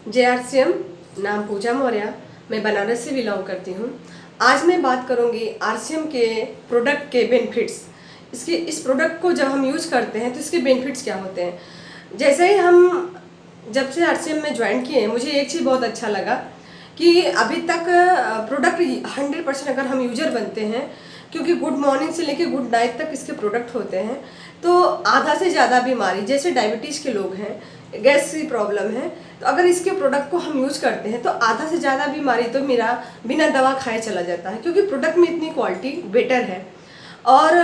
JRCM, नाम पूजा मौर्य, मैं बनारस से बिलोंग करती हूँ। आज मैं बात करूँगी RCM के प्रोडक्ट के बेनिफिट्स। इस प्रोडक्ट को जब हम यूज करते हैं तो इसके बेनिफिट्स क्या होते हैं। जैसे ही हम जब से RCM में ज्वाइन किए, मुझे एक चीज़ बहुत अच्छा लगा कि अभी तक प्रोडक्ट 100% अगर हम यूजर बनते हैं, क्योंकि गुड मॉर्निंग से लेके गुड नाइट तक इसके प्रोडक्ट होते हैं, तो आधा से ज़्यादा बीमारी, जैसे डायबिटीज़ के लोग हैं, गैस की प्रॉब्लम है, तो अगर इसके प्रोडक्ट को हम यूज करते हैं तो आधा से ज़्यादा बीमारी तो मेरा बिना दवा खाए चला जाता है, क्योंकि प्रोडक्ट में इतनी क्वालिटी बेटर है। और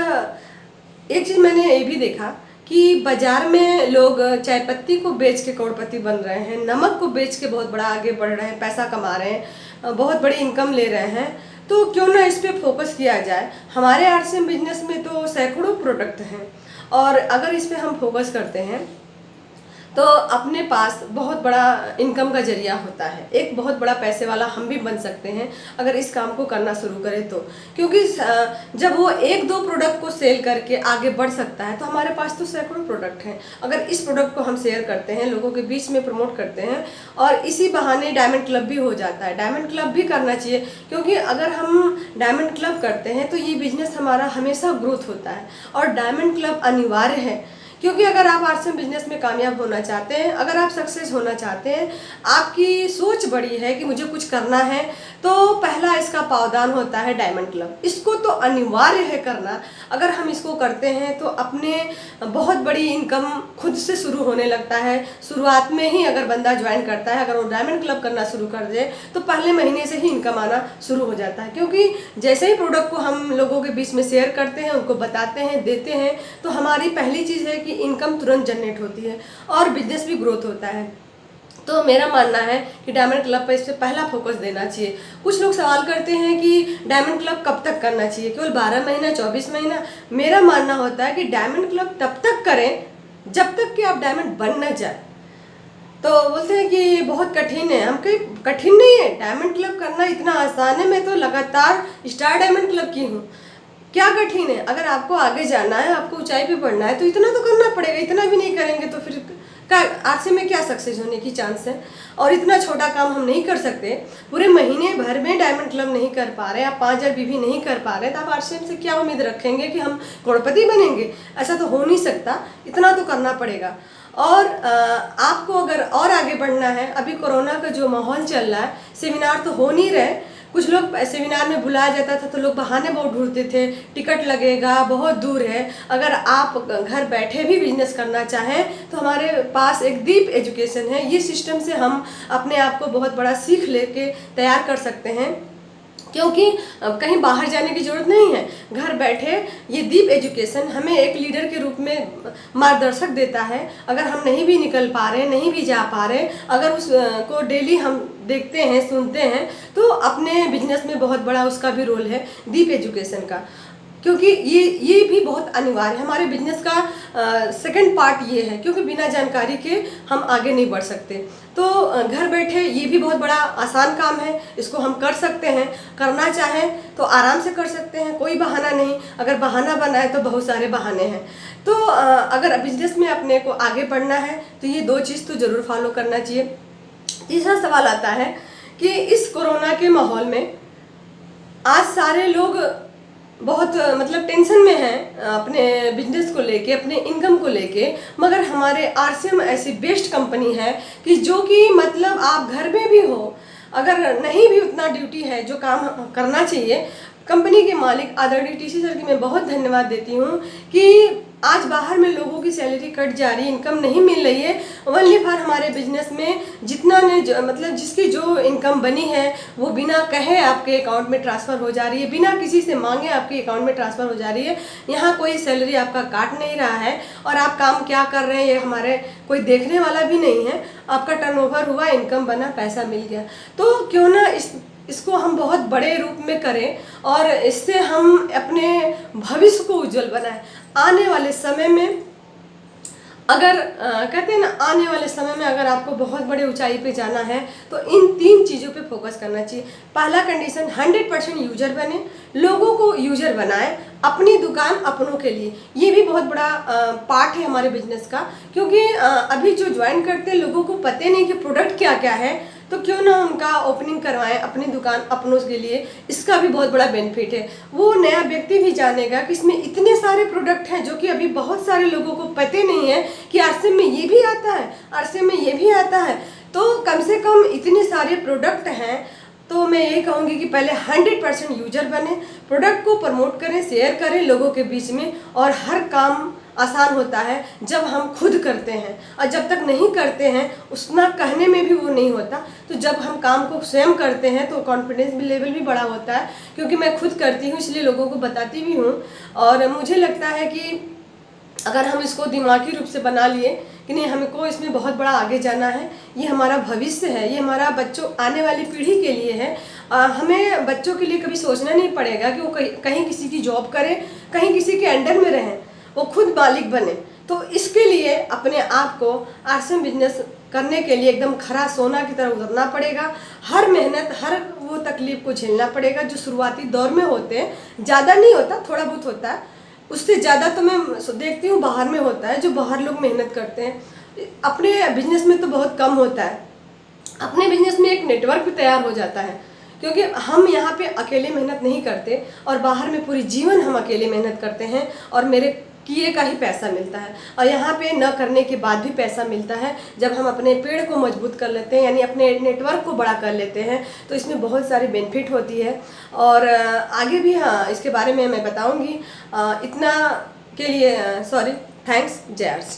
एक चीज़ मैंने ये भी देखा कि बाजार में लोग चाय पत्ती को बेच के करोड़पति बन रहे हैं, नमक को बेच के बहुत बड़ा आगे बढ़ रहे हैं, पैसा कमा रहे हैं, बहुत बड़ी इनकम ले रहे हैं। तो क्यों ना इस पर फोकस किया जाए। हमारे RCM बिजनेस में तो सैकड़ों प्रोडक्ट हैं, और अगर इस पर हम फोकस करते हैं तो अपने पास बहुत बड़ा इनकम का जरिया होता है। एक बहुत बड़ा पैसे वाला हम भी बन सकते हैं अगर इस काम को करना शुरू करें तो, क्योंकि जब वो एक दो प्रोडक्ट को सेल करके आगे बढ़ सकता है तो हमारे पास तो सैकड़ों प्रोडक्ट हैं। अगर इस प्रोडक्ट को हम शेयर करते हैं, लोगों के बीच में प्रमोट करते हैं, और इसी बहाने डायमंड क्लब भी हो जाता है। डायमंड क्लब भी करना चाहिए, क्योंकि अगर हम डायमंड क्लब करते हैं तो ये बिजनेस हमारा हमेशा ग्रोथ होता है, और डायमंड क्लब अनिवार्य है। क्योंकि अगर आप RCM बिजनेस में कामयाब होना चाहते हैं, अगर आप सक्सेस होना चाहते हैं, आपकी सोच बड़ी है कि मुझे कुछ करना है, तो पहला इसका पावदान होता है डायमंड क्लब। इसको तो अनिवार्य है करना। अगर हम इसको करते हैं तो अपने बहुत बड़ी इनकम खुद से शुरू होने लगता है। शुरुआत में ही अगर बंदा ज्वाइन करता है, अगर वो डायमंड क्लब करना शुरू कर दे तो पहले महीने से ही इनकम आना शुरू हो जाता है, क्योंकि जैसे ही प्रोडक्ट को हम लोगों के बीच में शेयर करते हैं, उनको बताते हैं, देते हैं, तो हमारी पहली चीज़ है कि इनकम तुरंत जनरेट होती है और बिजनेस भी ग्रोथ होता है। तो मेरा मानना है कि डायमंड क्लब पर इस पर पहला फोकस देना चाहिए। कुछ लोग सवाल करते हैं कि डायमंड क्लब कब तक करना चाहिए, केवल 12 महीना, 24 महीना। मेरा मानना होता है कि डायमंड क्लब तब तक करें जब तक कि आप डायमंड बन न जाए। तो बोलते हैं कि बहुत कठिन है, हम कहीं कठिन नहीं है, डायमंड क्लब करना इतना आसान है। मैं तो लगातार स्टार डायमंड क्लब की हूँ। क्या कठिन है? अगर आपको आगे जाना है, आपको ऊंचाई पे बढ़ना है, तो इतना तो करना पड़ेगा। इतना भी नहीं करेंगे तो फिर RCM में क्या सक्सेस होने की चांस है। और इतना छोटा काम हम नहीं कर सकते। पूरे महीने भर में डायमंड क्लब नहीं कर पा रहे, आप 5000 भी नहीं कर पा रहे, तो आप RCM से क्या उम्मीद रखेंगे कि हम करोड़पति बनेंगे? ऐसा तो हो नहीं सकता। इतना तो करना पड़ेगा। और आपको अगर और आगे बढ़ना है, अभी कोरोना का जो माहौल चल रहा है, सेमिनार तो हो नहीं रहे। कुछ लोग सेमिनार में बुलाया जाता था तो लोग बहाने बहुत ढूंढते थे, टिकट लगेगा, बहुत दूर है। अगर आप घर बैठे भी बिजनेस करना चाहें तो हमारे पास एक दीप एजुकेशन है। ये सिस्टम से हम अपने आप को बहुत बड़ा सीख लेके तैयार कर सकते हैं, क्योंकि कहीं बाहर जाने की ज़रूरत नहीं है। घर बैठे ये दीप एजुकेशन हमें एक लीडर के रूप में मार्गदर्शक देता है। अगर हम नहीं भी निकल पा रहे, नहीं भी जा पा रहे, अगर उस को डेली हम देखते हैं, सुनते हैं, तो अपने बिजनेस में बहुत बड़ा उसका भी रोल है दीप एजुकेशन का। क्योंकि ये भी बहुत अनिवार्य है। हमारे बिजनेस का सेकंड पार्ट ये है, क्योंकि बिना जानकारी के हम आगे नहीं बढ़ सकते। तो घर बैठे ये भी बहुत बड़ा आसान काम है, इसको हम कर सकते हैं। करना चाहें तो आराम से कर सकते हैं, कोई बहाना नहीं। अगर बहाना बना है तो बहुत सारे बहाने हैं। तो अगर बिजनेस में अपने को आगे बढ़ना है तो ये दो चीज़ तो ज़रूर फॉलो करना चाहिए। तीसरा सवाल आता है कि इस कोरोना के माहौल में आज सारे लोग बहुत मतलब टेंशन में हैं अपने बिजनेस को लेके, अपने इनकम को लेके। मगर हमारे RCM ऐसी बेस्ट कंपनी है कि जो कि मतलब आप घर में भी हो, अगर नहीं भी उतना ड्यूटी है जो काम करना चाहिए, कंपनी के मालिक आदरणीय TC सर की मैं बहुत धन्यवाद देती हूँ कि आज बाहर में लोगों की सैलरी कट जा रही, इनकम नहीं मिल रही है। ओनली फॉर हमारे बिजनेस में जितना ने मतलब जिसकी जो इनकम बनी है वो बिना कहे आपके अकाउंट में ट्रांसफ़र हो जा रही है, बिना किसी से मांगे आपके अकाउंट में ट्रांसफ़र हो जा रही है। यहाँ कोई सैलरी आपका काट नहीं रहा है, और आप काम क्या कर रहे हैं ये हमारे कोई देखने वाला भी नहीं है। आपका टर्नओवर हुआ, इनकम बना, पैसा मिल गया। तो क्यों ना इसको हम बहुत बड़े रूप में करें, और इससे हम अपने भविष्य को उज्जवल बनाएं। आने वाले समय में अगर कहते हैं ना, आने वाले समय में अगर आपको बहुत बड़े ऊंचाई पे जाना है तो इन 3 चीज़ों पे फोकस करना चाहिए। पहला कंडीशन, 100% यूजर बने, लोगों को यूजर बनाए, अपनी दुकान अपनों के लिए। ये भी बहुत बड़ा पार्ट है हमारे बिजनेस का, क्योंकि अभी जो ज्वाइन करते हैं लोगों को पता नहीं कि प्रोडक्ट क्या क्या है, तो क्यों ना उनका ओपनिंग करवाएं अपनी दुकान अपनों के लिए। इसका भी बहुत बड़ा बेनिफिट है। वो नया व्यक्ति भी जानेगा कि इसमें इतने सारे प्रोडक्ट हैं जो कि अभी बहुत सारे लोगों को पता नहीं है कि आरसीएम में ये भी आता है, आरसीएम में ये भी आता है। तो कम से कम इतने सारे प्रोडक्ट हैं, तो मैं यही कहूँगी कि पहले 100% यूजर बने, प्रोडक्ट को प्रमोट करें, शेयर करें लोगों के बीच में। और हर काम आसान होता है जब हम खुद करते हैं, और जब तक नहीं करते हैं उतना कहने में भी वो नहीं होता। तो जब हम काम को स्वयं करते हैं तो कॉन्फिडेंस भी लेवल भी बड़ा होता है, क्योंकि मैं खुद करती हूँ इसलिए लोगों को बताती भी हूँ। और मुझे लगता है कि अगर हम इसको दिमागी रूप से बना लिए कि नहीं, हमको इसमें बहुत बड़ा आगे जाना है, ये हमारा भविष्य है, ये हमारा बच्चों आने वाली पीढ़ी के लिए है। हमें बच्चों के लिए कभी सोचना नहीं पड़ेगा कि वो कहीं किसी की जॉब करें, कहीं किसी के अंडर में रहें, वो खुद मालिक बने। तो इसके लिए अपने आप को आरसीएम बिजनेस करने के लिए एकदम खरा सोना की तरह उतरना पड़ेगा। हर मेहनत, हर वो तकलीफ को झेलना पड़ेगा जो शुरुआती दौर में होते हैं। ज़्यादा नहीं होता, थोड़ा बहुत होता है, उससे ज़्यादा तो मैं देखती हूँ बाहर में होता है, जो बाहर लोग मेहनत करते हैं। अपने बिजनेस में तो बहुत कम होता है। अपने बिजनेस में एक नेटवर्क भी तैयार हो जाता है, क्योंकि हम यहाँ पे अकेले मेहनत नहीं करते, और बाहर में पूरी जीवन हम अकेले मेहनत करते हैं और मेरे किए का ही पैसा मिलता है। और यहाँ पे न करने के बाद भी पैसा मिलता है जब हम अपने पेड़ को मजबूत कर लेते हैं, यानी अपने नेटवर्क को बड़ा कर लेते हैं। तो इसमें बहुत सारी बेनिफिट होती है, और आगे भी हाँ इसके बारे में मैं बताऊँगी। इतना के लिए सॉरी, थैंक्स, जय आरसी।